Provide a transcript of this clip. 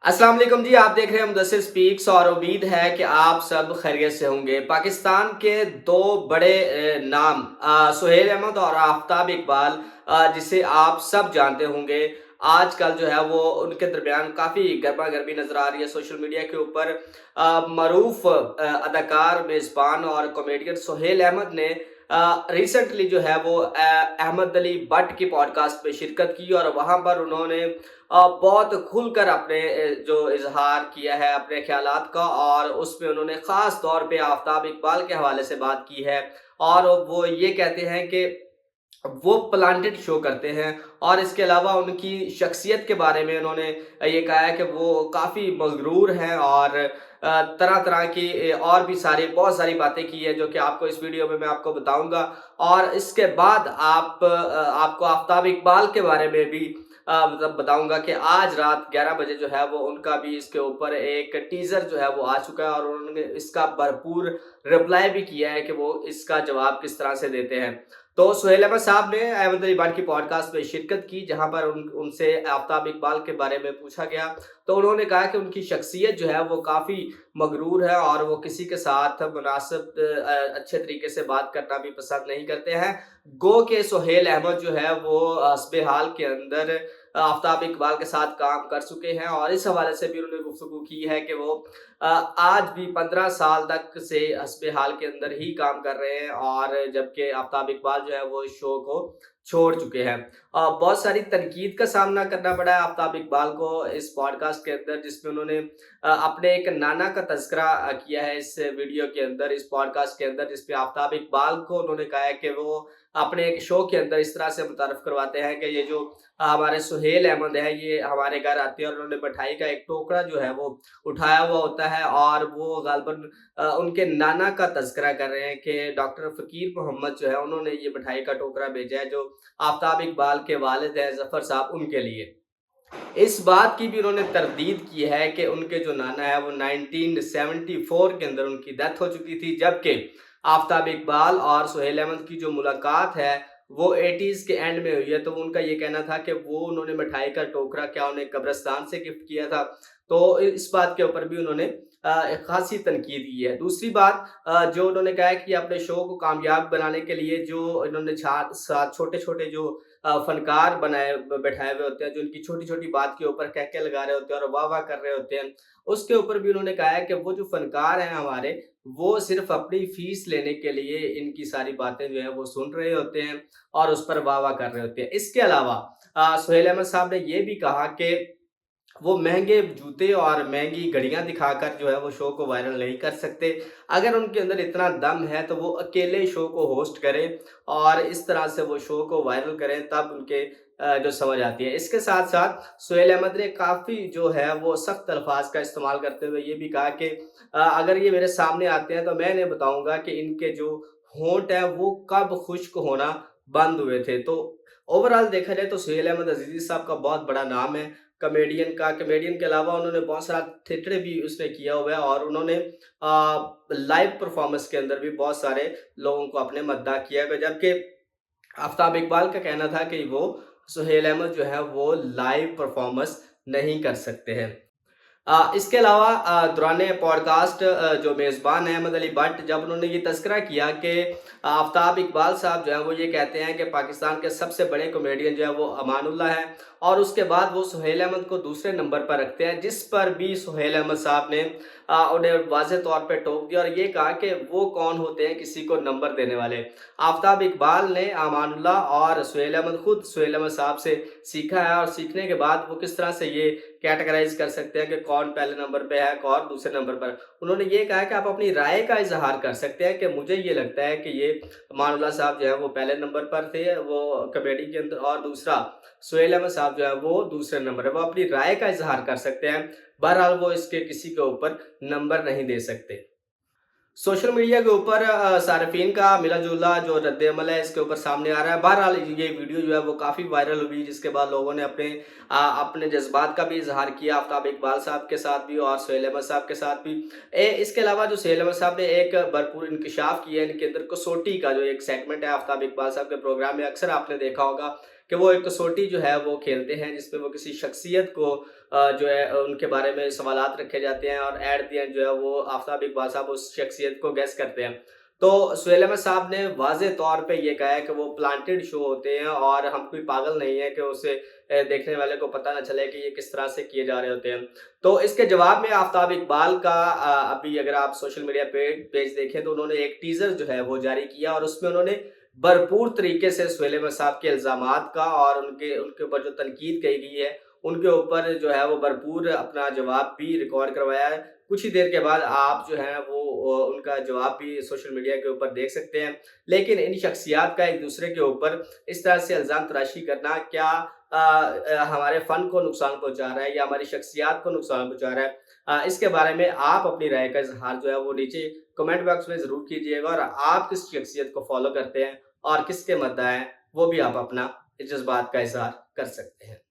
अस्सलाम वालेकुम जी। आप देख रहे हैं मुदस्सिर स्पीक्स और उम्मीद है कि आप सब खैरियत से होंगे। पाकिस्तान के दो बड़े नाम सुहेल अहमद और आफताब इकबाल, जिसे आप सब जानते होंगे। आजकल जो है वो उनके दरमियान काफ़ी गर्मा गर्मी नज़र आ रही है सोशल मीडिया के ऊपर। मरूफ अदाकार, मेज़बान और कॉमेडियन सुहेल अहमद ने रिसेंटली जो है वो अहमद अली बट की पॉडकास्ट पे शिरकत की और वहाँ पर उन्होंने बहुत खुलकर अपने जो इज़हार किया है अपने ख़्यालात का, और उसमें उन्होंने ख़ास तौर पे आफ़ताब इकबाल के हवाले से बात की है। और वो ये कहते हैं कि वो प्लांटेड शो करते हैं, और इसके अलावा उनकी शख्सियत के बारे में उन्होंने ये कहा है कि वो काफ़ी मगरूर हैं, और तरह-तरह की और भी सारी बहुत सारी बातें की हैं जो कि आपको इस वीडियो में मैं आपको बताऊँगा। और इसके बाद आपको आफ़ताब इकबाल के बारे में भी मतलब बताऊँगा कि आज रात 11 बजे जो है वो उनका भी इसके ऊपर एक टीज़र जो है वो आ चुका है, और उन्होंने इसका भरपूर रिप्लाई भी किया है कि वो इसका जवाब किस तरह से देते हैं। तो सुहेल अहमद साहब ने अहमद अली बट की पॉडकास्ट में शिरकत की, जहाँ पर उनसे आफ़ताब इकबाल के बारे में पूछा गया। तो उन्होंने कहा कि उनकी शख्सियत जो है वो काफ़ी मगरूर है, और वो किसी के साथ मुनासिब अच्छे तरीके से बात करना भी पसंद नहीं करते हैं। गो के सुहेल अहमद जो है वो हस्बे-हाल के अंदर आफ़ताब इकबाल के साथ काम कर चुके हैं, और इस हवाले से भी उन्होंने गुफ्तगू की है कि वो आज भी 15 साल तक से हस्बे-हाल के अंदर ही काम कर रहे हैं, और जबकि आफ़ताब इकबाल जो है वो इस शो को छोड़ चुके हैं। बहुत सारी तनकीद का सामना करना पड़ा है आफ़ताब इकबाल को इस पॉडकास्ट के अंदर, जिसमें उन्होंने अपने एक नाना का तज़किरा किया है इस वीडियो के अंदर, इस पॉडकास्ट के अंदर, जिसपे आफ़ताब इकबाल को उन्होंने कहा है कि वो अपने एक शो के अंदर इस तरह से मुतारफ़ करवाते हैं कि ये जो हमारे सुहेल अहमद है, ये हमारे घर आते हैं, और उन्होंने मिठाई का एक टोकरा जो है वो उठाया हुआ होता है, और वो ग़ालिबन उनके नाना का तज़किरा कर रहे हैं कि डॉक्टर फ़कीर मोहम्मद जो है उन्होंने ये मिठाई का टोकरा भेजा है, जो आफ़ताब इकबाल के वालिद हैं ज़फ़र साहब, उनके लिए। इस बात की भी उन्होंने तरदीद की है कि उनके जो नाना है वो 1974 के अंदर उनकी डेथ हो चुकी थी, जबकि आफ़ताब इकबाल और सुहेल अहमद की जो मुलाकात है वो 80s के एंड में हुई है। तो उनका ये कहना था कि वो उन्होंने मिठाई का टोकरा क्या उन्हें कब्रिस्तान से गिफ्ट किया था। तो इस बात के ऊपर भी उन्होंने एक ख़ासी तनकीद की है। दूसरी बात, जो उन्होंने कहा है कि अपने शो को कामयाब बनाने के लिए जो इन्होंने छा सा छोटे-छोटे जो फ़नकार बैठाए हुए होते हैं, जो इनकी छोटी-छोटी बात के ऊपर कहके लगा रहे होते हैं और वाह-वाह कर रहे होते हैं, उसके ऊपर भी उन्होंने कहा है कि वो जो फ़नकार हैं हमारे, वो सिर्फ़ अपनी फ़ीस लेने के लिए इनकी सारी बातें जो हैं वो सुन रहे होते हैं, और उस पर वाह-वाह कर रहे होते हैं। इसके अलावा सुहेल अहमद साहब ने ये भी कहा कि वो महँगे जूते और महँगी घड़ियाँ दिखाकर जो है वो शो को वायरल नहीं कर सकते। अगर उनके अंदर इतना दम है तो वो अकेले शो को होस्ट करें, और इस तरह से वो शो को वायरल करें, तब उनके जो समझ आती है। इसके साथ-साथ सुहेल अहमद ने काफ़ी जो है वो सख्त अल्फ़ाज़ का इस्तेमाल करते हुए ये भी कहा कि अगर ये मेरे सामने आते हैं तो मैं इन्हें बताऊँगा कि इनके जो होंठ हैं वो कब खुश्क होना बंद हुए थे। तो ओवरऑल देखा जाए तो सुहेल अहमद अज़ीज़ी साहब का बहुत बड़ा नाम है। कॉमेडियन के अलावा उन्होंने बहुत सारा थिएटर भी उसने किया हुआ है, और उन्होंने लाइव परफॉर्मेंस के अंदर भी बहुत सारे लोगों को अपने मद्दा किया है, जबकि आफ़ताब इकबाल का कहना था कि वो सुहेल अहमद जो है वो लाइव परफॉर्मेंस नहीं कर सकते हैं। इसके अलावा दौरान पॉडकास्ट जो मेज़बान हैं अहमद अली बट, जब उन्होंने ये तज़किरा किया कि आफ़ताब इकबाल साहब जो हैं वो ये कहते हैं कि पाकिस्तान के सबसे बड़े कॉमेडियन जो है वो अमानुल्लाह हैं, और उसके बाद वो सुहेल अहमद को दूसरे नंबर पर रखते हैं, जिस पर भी सुहेल अहमद साहब ने उन्हें वाज़ेह तौर पे टोक दिया, और ये कहा कि वो कौन होते हैं किसी को नंबर देने वाले। आफ़ताब इकबाल ने अमानुल्लाह और सुहेल अहमद, खुद सुहेल अहमद साहब से सीखा है, और सीखने के बाद वो किस तरह से ये कैटेगराइज़ कर सकते हैं कि कौन पहले नंबर पे है, कौन दूसरे नंबर पर। उन्होंने ये कहा कि आप अपनी राय का इज़हार कर सकते हैं कि मुझे ये लगता है कि ये अमानुल्लाह साहब जो है वो पहले नंबर पर थे, वो कॉमेडी के अंदर, और दूसरा सुहेल अहमद साहब जो है वो दूसरे नंबर है। वो अपनी राय का इज़हार कर सकते हैं। बहरहाल वो इसके किसी के ऊपर नंबर नहीं दे सकते। सोशल मीडिया के ऊपर सार्फिन का मिला-जुला जो रद्द-ए-अमल है इसके ऊपर सामने आ रहा है। बहरहाल ये वीडियो जो है वो काफ़ी वायरल हुई, जिसके बाद लोगों ने अपने जज़्बात का भी इज़हार किया आफ़ताब इकबाल साहब के साथ भी और सुहेल अहमद साहब के साथ भी। इसके अलावा जो सुहेल अहमद साहब ने एक भरपूर इंकशाफ़ किया है, इनके अंदर कसौटी का जो एक सेगमेंट है आफ़ताब इकबाल साहब के प्रोग्राम में, अक्सर आपने देखा होगा کہ وہ ایک کسوٹی جو ہے وہ کھیلتے ہیں جس پہ وہ کسی شخصیت کو جو ہے ان کے بارے میں سوالات رکھے جاتے ہیں اور ایٹ دی اینڈ جو ہے وہ آفتاب اقبال صاحب اس شخصیت کو گیس کرتے ہیں۔ تو سہیل احمد صاحب نے واضح طور پہ یہ کہا ہے کہ وہ پلانٹڈ شو ہوتے ہیں اور ہم کوئی پاگل نہیں ہے کہ اسے دیکھنے والے کو پتہ نہ چلے کہ یہ کس طرح سے کیے جا رہے ہوتے ہیں۔ تو اس کے جواب میں آفتاب اقبال کا ابھی اگر آپ سوشل میڈیا پیج دیکھیں تو انہوں نے ایک ٹیزر جو ہے وہ جاری کیا اور اس میں انہوں نے بھرپور طریقے سے سہیل احمد صاحب کے الزامات کا اور ان کے اوپر جو تنقید کہی گئی ہے ان کے اوپر جو ہے وہ بھرپور اپنا جواب بھی ریکارڈ کروایا ہے۔ کچھ ہی دیر کے بعد آپ جو ہے وہ ان کا جواب بھی سوشل میڈیا کے اوپر دیکھ سکتے ہیں۔ لیکن ان شخصیات کا ایک دوسرے کے اوپر اس طرح سے الزام تراشی کرنا کیا ہمارے فن کو نقصان پہنچا رہا ہے یا ہماری شخصیات کو نقصان پہنچا رہا ہے؟ اس کے بارے میں آپ اپنی رائے کا اظہار جو ہے وہ نیچے کمنٹ باکس میں ضرور کیجیے گا، اور آپ کس شخصیت کو فالو کرتے ہیں اور کس کے مداح ہیں وہ بھی آپ اپنا جذبات کا اظہار کر سکتے ہیں۔